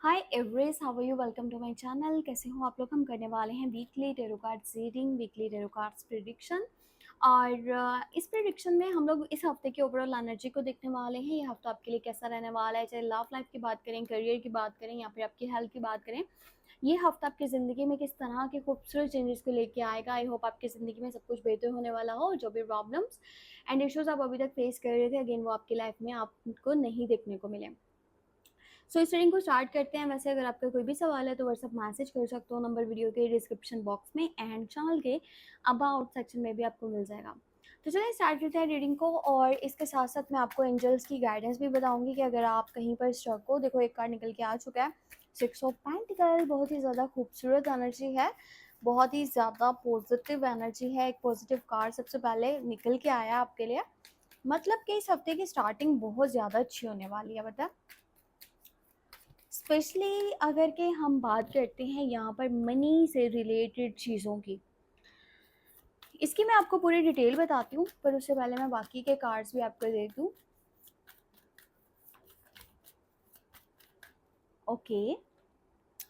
Hi everyone, how are you? Welcome to my channel. कैसे हो आप लोग? हम करने वाले हैं weekly tarot cards reading, weekly tarot cards prediction. और इस प्रेडिक्शन में हम लोग इस हफ्ते की ओवरऑल एनर्जी को देखने वाले हैं। ये हफ्ता आपके लिए कैसा रहने वाला है, चाहे लव लाइफ की बात करें, करियर की बात करें या फिर आपकी हेल्थ की बात करें। ये हफ्ता आपकी ज़िंदगी में किस तरह के खूबसूरत चेंजेस को लेके आएगा। आई होप आपकी ज़िंदगी में सब कुछ बेहतर होने वाला हो। जो भी प्रॉब्लम्स एंड इश्यूज आप अभी तक फेस कर रहे थे, अगेन वो आपकी लाइफ में आपको नहीं देखने को मिले। सो इस रीडिंग को स्टार्ट करते हैं। वैसे अगर आपका कोई भी सवाल है तो व्हाट्सअप मैसेज कर सकते हो, नंबर वीडियो के डिस्क्रिप्शन बॉक्स में एंड चैनल के अबाउट सेक्शन में भी आपको मिल जाएगा। तो चलिए स्टार्ट करते हैं रीडिंग को। और इसके साथ साथ मैं आपको एंजल्स की गाइडेंस भी बताऊंगी कि अगर आप कहीं पर स्ट्रक हो। देखो एक कार्ड निकल के आ चुका है, 6 ऑफ पेंटिकल। बहुत ही ज़्यादा खूबसूरत एनर्जी है, बहुत ही ज़्यादा पॉजिटिव एनर्जी है। एक पॉजिटिव कार्ड सबसे पहले निकल के आया आपके लिए, मतलब कि इस हफ्ते की स्टार्टिंग बहुत ज़्यादा अच्छी होने वाली है। बता, स्पेशली अगर के हम बात करते हैं यहाँ पर मनी से रिलेटेड चीज़ों की। इसकी मैं आपको पूरी डिटेल बताती हूँ, पर उससे पहले मैं बाकी के कार्ड्स भी आपको दे दूँ। ओके,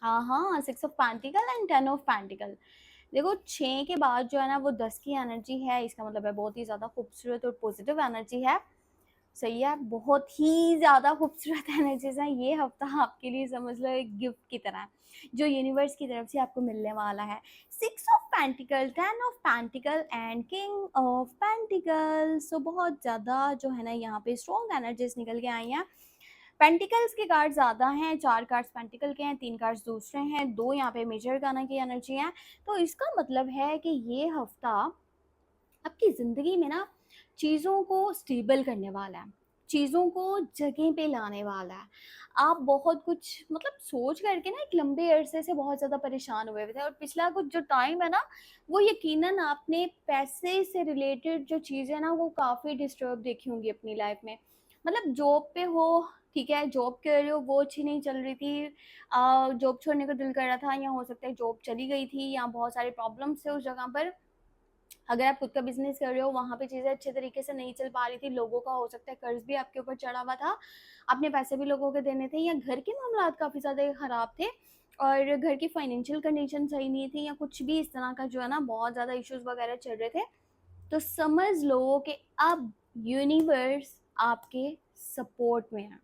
हाँ, 6 of pentacle and 10 of pentacle. देखो 6 के बाद जो है ना वो 10 की एनर्जी है। इसका मतलब है बहुत ही ज़्यादा खूबसूरत और पॉजिटिव एनर्जी है। सही है, बहुत ही ज़्यादा खूबसूरत एनर्जीज हैं। ये हफ्ता आपके लिए समझ लो एक गिफ्ट की तरह है, जो यूनिवर्स की तरफ से आपको मिलने वाला है। 6 of pentacle, 10 of pentacle and king of pentacle. So बहुत ज़्यादा जो है ना यहाँ पे स्ट्रॉन्ग एनर्जीज निकल के आई हैं। पेंटिकल्स के कार्ड ज़्यादा हैं, 4 कार्ड्स पेंटिकल के हैं, 3 कार्ड्स दूसरे हैं, 2 यहाँ पे मेजर गाना की एनर्जी है। तो इसका मतलब है कि ये हफ्ता आपकी ज़िंदगी में ना चीज़ों को स्टेबल करने वाला है, चीज़ों को जगह पे लाने वाला है। आप बहुत कुछ मतलब सोच करके ना एक लंबे अरसे से बहुत ज़्यादा परेशान हुए हुए थे, और पिछला कुछ जो टाइम है ना वो यकीनन आपने पैसे से रिलेटेड जो चीज़ें ना वो काफ़ी डिस्टर्ब देखी होंगी अपनी लाइफ में। मतलब जॉब पे हो, ठीक है, जॉब कर रहे हो, वो अच्छी नहीं चल रही थी, जॉब छोड़ने का दिल कर रहा था, या हो सकता है जॉब चली गई थी, या बहुत सारे प्रॉब्लम्स थे उस जगह पर। अगर आप खुद का बिजनेस कर रहे हो, वहाँ पे चीज़ें अच्छे तरीके से नहीं चल पा रही थी, लोगों का हो सकता है कर्ज भी आपके ऊपर चढ़ा हुआ था, आपने पैसे भी लोगों के देने थे, या घर के मामलात काफ़ी ज़्यादा ख़राब थे और घर की फाइनेंशियल कंडीशन सही नहीं थी, या कुछ भी इस तरह का जो है ना बहुत ज़्यादा इश्यूज वगैरह चल रहे थे। तो समझ लो कि अब यूनिवर्स आपके सपोर्ट में है।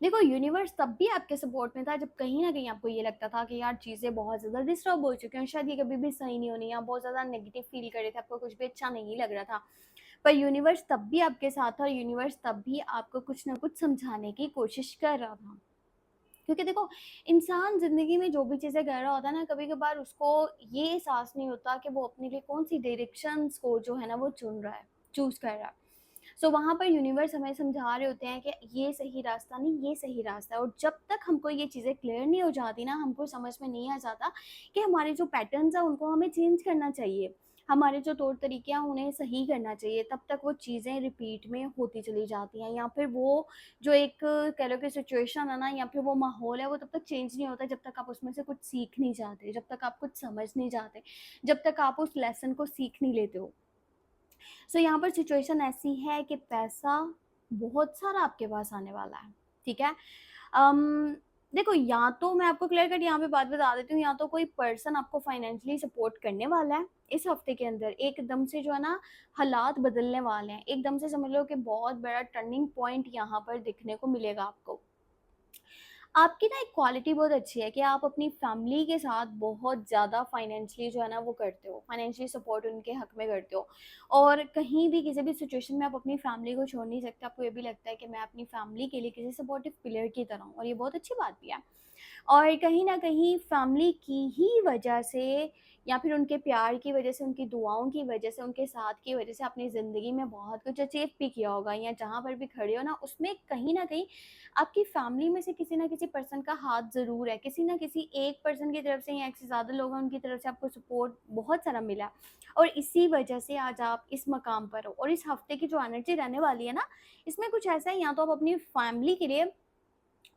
देखो यूनिवर्स तब भी आपके सपोर्ट में था जब कहीं ना कहीं आपको ये लगता था कि यार चीज़ें बहुत ज़्यादा डिस्टर्ब हो चुकी हैं, शायद ये कभी भी सही नहीं होनी, या बहुत ज़्यादा नेगेटिव फील कर रहे थे, आपको कुछ भी अच्छा नहीं लग रहा था। पर यूनिवर्स तब भी आपके साथ था, और यूनिवर्स तब भी आपको कुछ ना कुछ समझाने की कोशिश कर रहा था। क्योंकि देखो इंसान ज़िंदगी में जो भी चीज़ें कर रहा होता है ना, कभी कभार उसको ये एहसास नहीं होता कि वो अपने लिए कौन सी डायरेक्शंस को जो है ना वो चुन रहा है, चूज़ कर रहा है। सो वहाँ पर यूनिवर्स हमें समझा रहे होते हैं कि ये सही रास्ता नहीं, ये सही रास्ता है। और जब तक हमको ये चीज़ें क्लियर नहीं हो जाती ना, हमको समझ में नहीं आ जाता कि हमारे जो पैटर्न्स हैं उनको हमें चेंज करना चाहिए, हमारे जो तौर तरीके हैं उन्हें सही करना चाहिए, तब तक वो चीज़ें रिपीट में होती चली जाती हैं, या फिर वो जो एक कह लो कि सिचुएशन है ना, या फिर वो माहौल है, वो तब तक चेंज नहीं होता जब तक आप उसमें से कुछ सीख नहीं जाते, जब तक आप कुछ समझ नहीं जाते, जब तक आप उस लेसन को सीख नहीं लेते हो। सो यहाँ पर सिचुएशन ऐसी है कि पैसा बहुत सारा आपके पास आने वाला है, ठीक है। अम, देखो या तो मैं आपको क्लियर कट यहाँ पे बात बता देती हूँ, या तो कोई पर्सन आपको फाइनेंशियली सपोर्ट करने वाला है इस हफ्ते के अंदर, एकदम से जो है ना हालात बदलने वाले हैं, एकदम से समझ लो कि बहुत बड़ा टर्निंग पॉइंट यहाँ पर दिखने को मिलेगा आपको। आपकी ना एक क्वालिटी बहुत अच्छी है कि आप अपनी फैमिली के साथ बहुत ज़्यादा फाइनेंशियली जो है ना वो करते हो, फाइनेंशियली सपोर्ट उनके हक में करते हो, और कहीं भी किसी भी सिचुएशन में आप अपनी फैमिली को छोड़ नहीं सकते। आपको ये भी लगता है कि मैं अपनी फैमिली के लिए किसी सपोर्टिव पिलर की तरह हूँ, और ये बहुत अच्छी बात भी है। और कहीं न कहीं फैमिली की ही वजह से, या फिर उनके प्यार की वजह से, उनकी दुआओं की वजह से, उनके साथ की वजह से अपनी ज़िंदगी में बहुत कुछ अचीव भी किया होगा, या जहाँ पर भी खड़े हो ना उसमें कहीं न कहीं आपकी फैमिली में से किसी न किसी पर्सन का हाथ ज़रूर है, किसी न किसी एक पर्सन की तरफ से, या एक से ज़्यादा लोग हैं उनकी तरफ से आपको सपोर्ट बहुत सारा मिला, और इसी वजह से आज आप इस मकाम पर हो। और इस हफ्ते की जो एनर्जी रहने वाली है ना, इसमें कुछ ऐसा है, या तो आप अपनी फैमिली के लिए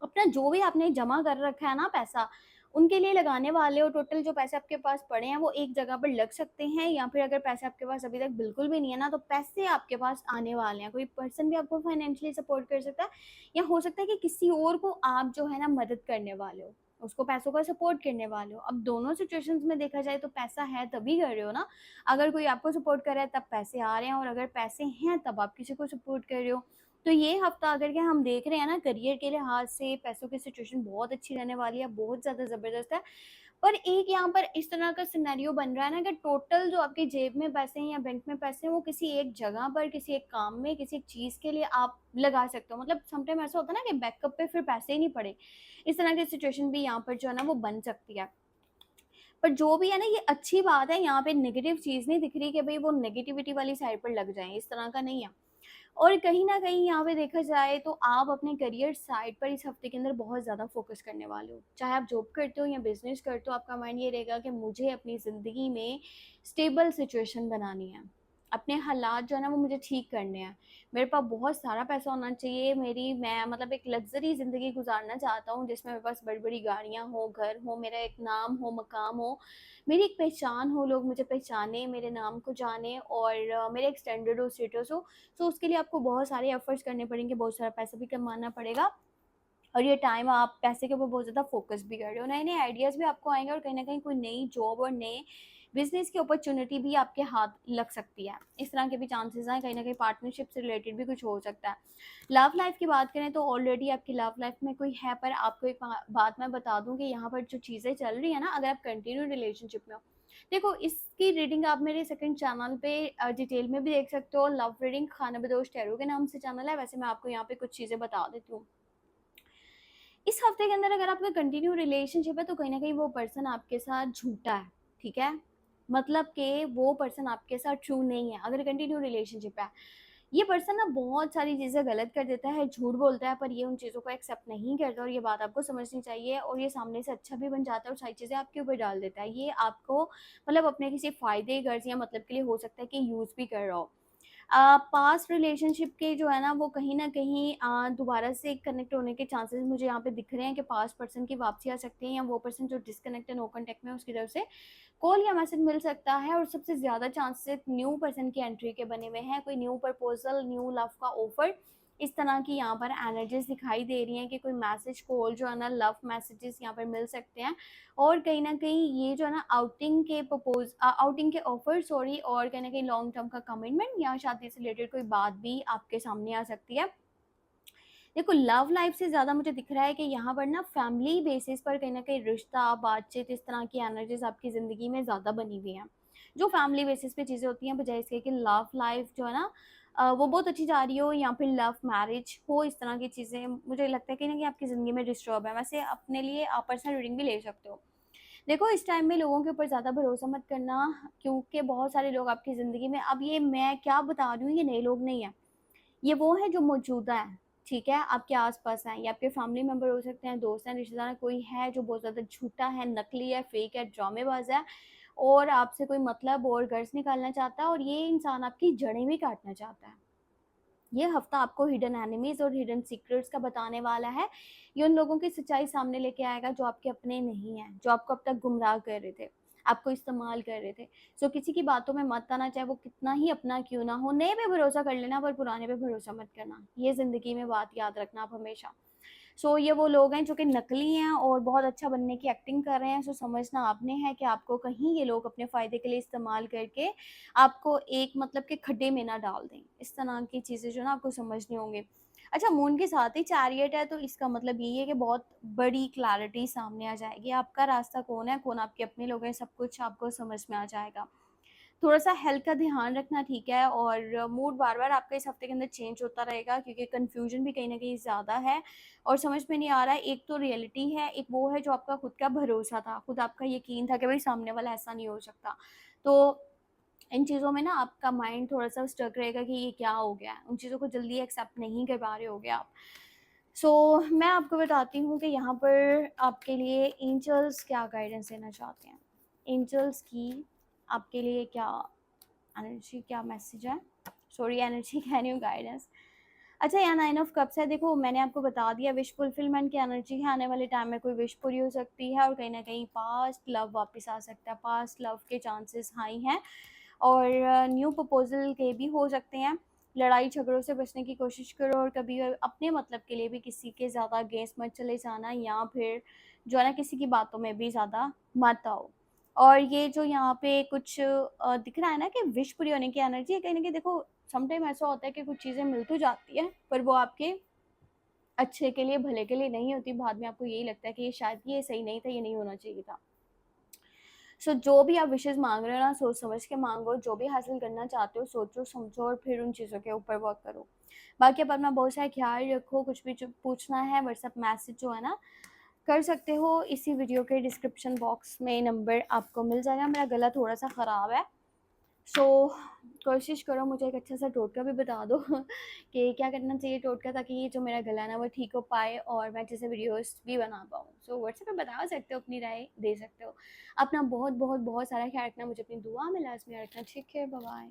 अपना जो भी आपने जमा कर रखा है ना पैसा, उनके लिए लगाने वाले हो। टोटल जो पैसे आपके पास पड़े हैं वो एक जगह पर लग सकते हैं, या फिर अगर पैसे आपके पास अभी तक बिल्कुल भी नहीं है ना, तो पैसे आपके पास आने वाले हैं। कोई पर्सन भी आपको फाइनेंशियली सपोर्ट कर सकता है, या हो सकता है कि किसी और को आप जो है ना मदद करने वाले हो, उसको पैसों का सपोर्ट करने वाले हो। अब दोनों सिचुएशंस में देखा जाए तो पैसा है तभी कर रहे हो ना। अगर कोई आपको सपोर्ट कर रहा है तब पैसे आ रहे हैं, और अगर पैसे हैं तब आप किसी को सपोर्ट कर रहे हो। तो ये हफ्ता अगर के हम देख रहे हैं ना, करियर के लिहाज से पैसों की सिचुएशन बहुत अच्छी रहने वाली है, बहुत ज़्यादा ज़बरदस्त है। पर एक यहाँ पर इस तरह का सिनेरियो बन रहा है ना कि टोटल जो आपकी जेब में पैसे हैं या बैंक में पैसे हैं वो किसी एक जगह पर, किसी एक काम में, किसी एक चीज़ के लिए आप लगा सकते हो। मतलब समटाइम ऐसा होता है ना कि बैकअप पे फिर पैसे ही नहीं पड़े। इस तरह की सिचुएशन भी यहाँ पर जो है ना वो बन सकती है। पर जो भी है ना, ये अच्छी बात है, यहाँ पे नेगेटिव चीज़ नहीं दिख रही कि भाई वो नेगेटिविटी वाली साइड पर लग जाएँ, इस तरह का नहीं है। और कहीं न कहीं यहाँ पे देखा जाए तो आप अपने करियर साइड पर इस हफ्ते के अंदर बहुत ज़्यादा फ़ोकस करने वाले हो। चाहे आप जॉब करते हो या बिज़नेस करते हो, आपका माइंड ये रहेगा कि मुझे अपनी ज़िंदगी में स्टेबल सिचुएशन बनानी है। अपने हालात जो है ना वो मुझे ठीक करने हैं। मेरे पास बहुत सारा पैसा होना चाहिए, मैं मतलब एक लग्ज़री ज़िंदगी गुज़ारना चाहता हूँ जिसमें मेरे पास बड़ी-बड़ी गाड़ियाँ हों, घर हो, मेरा एक नाम हो, मकाम हो, मेरी एक पहचान हो, लोग मुझे पहचानें, मेरे नाम को जानें, और मेरा एक स्टैंडर्ड हो, स्टेटस हो। तो उसके लिए आपको बहुत सारे एफर्ट्स करने पड़ेंगे, बहुत सारा पैसा भी कमाना पड़ेगा, और ये टाइम आप पैसे के ऊपर बहुत ज़्यादा फोकस भी कर रहे हो। नए-नए आइडियाज़ भी आपको आएँगे, और कहीं न कहीं कोई नई जॉब और नए बिज़नेस की अपॉर्च्युनिटी भी आपके हाथ लग सकती है। इस तरह के भी चांसेस हैं, कहीं न कहीं पार्टनरशिप से रिलेटेड भी कुछ हो सकता है। लव लाइफ़ की बात करें तो ऑलरेडी आपकी लव लाइफ़ में कोई है, पर आपको एक बात मैं बता दूँ कि यहाँ पर जो चीज़ें चल रही है ना, अगर आप कंटिन्यू रिलेशनशिप में हो, देखो इसकी रीडिंग आप मेरे सेकंड चैनल पे डिटेल में भी देख सकते हो। लव रीडिंग खाना बदोश टैरो के नाम से चैनल है। वैसे मैं आपको यहाँ पे कुछ चीज़ें बता देती हूँ। इस हफ्ते के अंदर अगर आपका कंटिन्यू रिलेशनशिप है तो कहीं न कहीं वो पर्सन आपके साथ झूठा है, ठीक है? मतलब कि वो पर्सन आपके साथ ट्रू नहीं है, अगर कंटिन्यू रिलेशनशिप है। ये पर्सन ना बहुत सारी चीज़ें गलत कर देता है, झूठ बोलता है, पर ये उन चीज़ों को एक्सेप्ट नहीं करता, और ये बात आपको समझनी चाहिए, और ये सामने से अच्छा भी बन जाता है और सारी चीज़ें आपके ऊपर डाल देता है। ये आपको मतलब अपने किसी फ़ायदे, गर्ज़ या मतलब के लिए हो सकता है कि यूज़ भी कर रहा हो। पास्ट रिलेशनशिप के जो है ना वो कहीं न कहीं दोबारा से कनेक्ट होने के चांसेस मुझे यहाँ पे दिख रहे हैं कि पास्ट पर्सन की वापसी आ सकती है, या वो पर्सन जो डिस्कनेक्ट है, नो कॉन्टैक्ट में है, उसकी तरफ से कॉल या मैसेज मिल सकता है, और सबसे ज़्यादा चांसेस न्यू पर्सन की एंट्री के बने हुए हैं। कोई न्यू प्रपोज़ल, न्यू लव का ऑफ़र, इस तरह की यहाँ पर एनर्जीज़ दिखाई दे रही हैं कि कोई मैसेज, कॉल जो है ना, लव मैसेजेस यहाँ पर मिल सकते हैं। और कहीं न कहीं ये जो है ना आउटिंग के ऑफ़र सॉरी, और कहीं न कहीं लॉन्ग टर्म का कमिटमेंट या शादी से रिलेटेड कोई बात भी आपके सामने आ सकती है। देखो लव लाइफ से ज़्यादा मुझे दिख रहा है कि यहाँ पर ना फैमिली बेसिस पर कहीं न कहीं रिश्ता, बातचीत, इस तरह की एनर्जीज़ आपकी ज़िंदगी में ज़्यादा बनी हुई हैं। जो फैमिली बेसिस पे चीज़ें होती हैं, बजाय इसके कि लव लाइफ जो है ना वो बहुत अच्छी जा रही हो, या फिर लव मैरिज हो, इस तरह की चीज़ें मुझे लगता है कहीं न कहीं आपकी ज़िंदगी में डिस्टर्ब है। वैसे अपने लिए आप पर्सनल रीडिंग भी ले सकते हो। देखो इस टाइम में लोगों के ऊपर ज़्यादा भरोसा मत करना, क्योंकि बहुत सारे लोग आपकी ज़िंदगी में, अब ये मैं क्या बता रही हूँ, ये नए लोग नहीं हैं। ये वो हैं जो मौजूदा हैं, ठीक है? आपके आस-पास हैं, ये आपके फैमिली मेंबर हो सकते हैं, दोस्त हैं, रिश्तेदार हैं, कोई है जो बहुत ज़्यादा झूठा है, नकली है, फेक है, ड्रामेबाज़ है, और आपसे कोई मतलब और गर्ज़ निकालना चाहता है, और ये इंसान आपकी जड़ें भी काटना चाहता है। ये हफ्ता आपको हिडन एनिमीज़ और हिडन सीक्रेट्स का बताने वाला है। ये उन लोगों की सच्चाई सामने लेके आएगा जो आपके अपने नहीं हैं, जो आपको अब तक गुमराह कर रहे थे, आपको इस्तेमाल कर रहे थे। सो किसी की बातों में मत आना, चाहे वो कितना ही अपना क्यों ना हो। नए पे भरोसा कर लेना, पर पुराने पे भरोसा मत करना। ये ज़िंदगी में बात याद रखना आप हमेशा। सो ये वो लोग हैं जो कि नकली हैं और बहुत अच्छा बनने की एक्टिंग कर रहे हैं। सो समझना आपने है कि आपको कहीं ये लोग अपने फ़ायदे के लिए इस्तेमाल करके आपको एक मतलब के खड्डे में ना डाल दें। इस तरह की चीज़ें जो है ना आपको समझनी होंगी। अच्छा, मून के साथ ही चैरियट है, तो इसका मतलब यही है कि बहुत बड़ी क्लैरिटी सामने आ जाएगी। आपका रास्ता कौन है, कौन आपके अपने लोग हैं, सब कुछ आपको समझ में आ जाएगा। थोड़ा-सा हेल्थ का ध्यान रखना, ठीक है? और मूड बार-बार आपका इस हफ्ते के अंदर चेंज होता रहेगा, क्योंकि कन्फ्यूजन भी कहीं न कहीं ज़्यादा है और समझ में नहीं आ रहा है। एक तो रियलिटी है, एक वो है जो आपका खुद का भरोसा था, खुद आपका यकीन था कि भई सामने वाला ऐसा नहीं हो सकता। तो इन चीज़ों में ना आपका माइंड थोड़ा-सा स्टक रहेगा कि ये क्या हो गया है? उन चीज़ों को जल्दी एक्सेप्ट नहीं कर पा रहे होगे आप। सो मैं आपको बताती हूँ कि यहाँ पर आपके लिए एंजल्स क्या गाइडेंस देना चाहते हैं। एंजल्स की आपके लिए क्या एनर्जी, क्या मैसेज है? सॉरी, एनर्जी कह रही हूँ, गाइडेंस। अच्छा, यहाँ 9 ऑफ कप्स है, देखो मैंने आपको बता दिया विश फुलफिलमेंट की एनर्जी है, आने वाले टाइम में कोई विश पूरी हो सकती है और कहीं ना कहीं पास्ट लव वापस आ सकता है, पास्ट लव के चांसेस हाई हैं और न्यू प्रपोजल के भी हो सकते हैं। लड़ाई झगड़ों से बचने की कोशिश करो और कभी अपने मतलब के लिए भी किसी के ज़्यादा अगेंस्ट मत चले जाना, या फिर जो है ना किसी की बातों में भी ज़्यादा मत आओ। और ये जो यहाँ पे कुछ दिख रहा है ना कि विश पूरी होने की एनर्जी है, कहीं ना कहीं देखो समटाइम ऐसा होता है कि कुछ चीज़ें मिल तो जाती है पर वो आपके अच्छे के लिए, भले के लिए नहीं होती, बाद में आपको यही लगता है कि ये शायद ये सही नहीं था, ये नहीं होना चाहिए था। सो जो भी आप विशेज़ मांग रहे हो ना, सोच समझ के मांगो, जो भी हासिल करना चाहते हो सोचो समझो और फिर उन चीज़ों के ऊपर वर्क करो। बाकी अपना बहुत सारा ख्याल रखो, कुछ भी जो पूछना है व्हाट्सएप मैसेज जो है ना कर सकते हो, इसी वीडियो के डिस्क्रिप्शन बॉक्स में नंबर आपको मिल जाएगा। मेरा गला थोड़ा सा ख़राब है, सो कोशिश करो मुझे एक अच्छा सा टोटका भी बता दो कि क्या करना चाहिए टोटका, ताकि ये जो मेरा गला है ना वो ठीक हो पाए और मैं अच्छे से वीडियोस भी बना पाऊँ। सो व्हाट्सएप पे बता सकते हो, अपनी राय दे सकते हो। अपना बहुत बहुत बहुत सारा ख्याल रखना, मुझे अपनी दुआ में लाजमी रखना। ठीक है, बाय बाय।